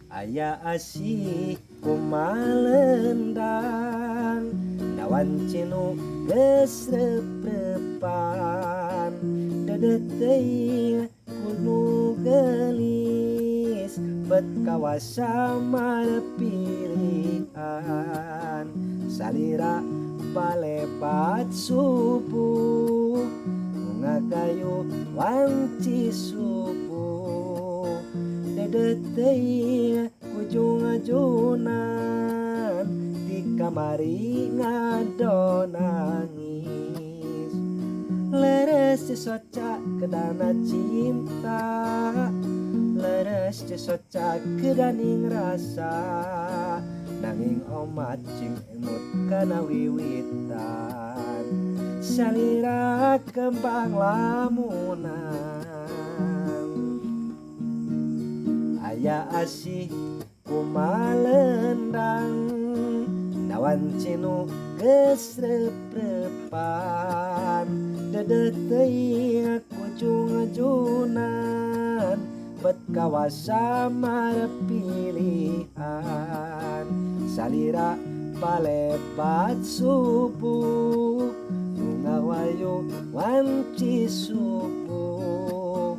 Aya asih kumalendang nawan cinu geus rep-repan dedet teuing kudu gelis bet kawasa mare pilihan salira palepat subuh bunga kayu wanci subuh dedet teuing ujung ajunan di kamari ngado nangis leres soca kedana cinta leres soca kedaning rasa nanging omat cing emut kana wiwitan salira kembang lamunan aya asih kumalendang nawan cinu geus rep-repan dedet teuing ujung ajunan bet kawasa mare pilihan salira palepat subuh bunga wayu wanci subuh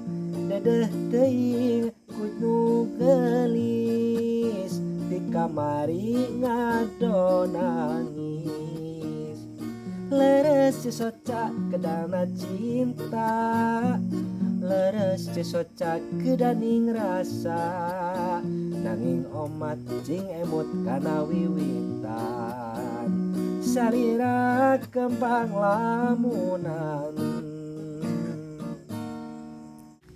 dedeh teuing kudu gelis di kamari ngado nangis leres soca kedana cinta leres soca kedaning rasa nanging omat cing emut kana wiwitan salira kembang lamunan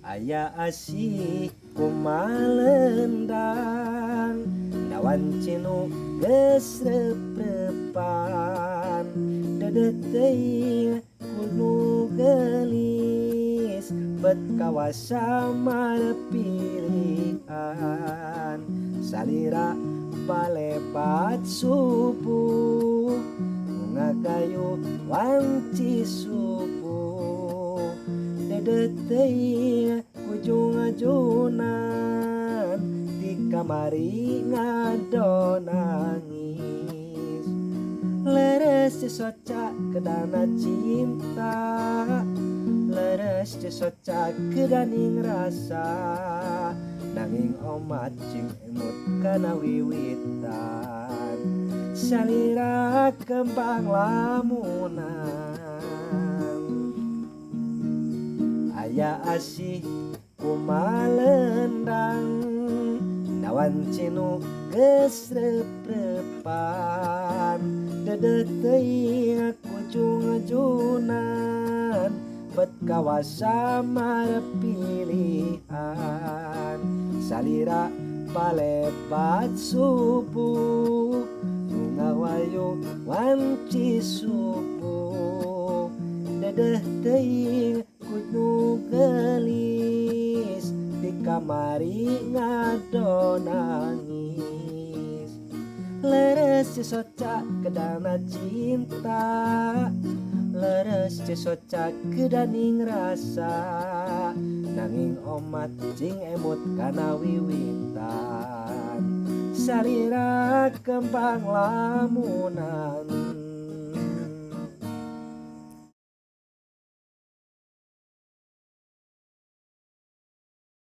aya asih kumalendang nawan cinu geus rep-repan dedet teuing kudu gelis bet kawasa mare pilihan salira palepat subuh bunga kayu wanci subuh dedet teuing ujung ajunan di kamari ngado nangis leres soca kedana cinta leres soca kedaning rasa nanging omat cing emut kana wiwitan salira kembang lamunan aya asih kumalendang nawan cinu geus rep-repan dedet teuing ujung ajunan bet kawasa mare pilihan salira palepat subuh bunga wayu wanci subuh dedeh teuing kudu gelis di kamari ngado nangis leres soca kedana cinta leres soca kedaning rasa nanging omat cing emut kana wiwitan salira kembang lamunan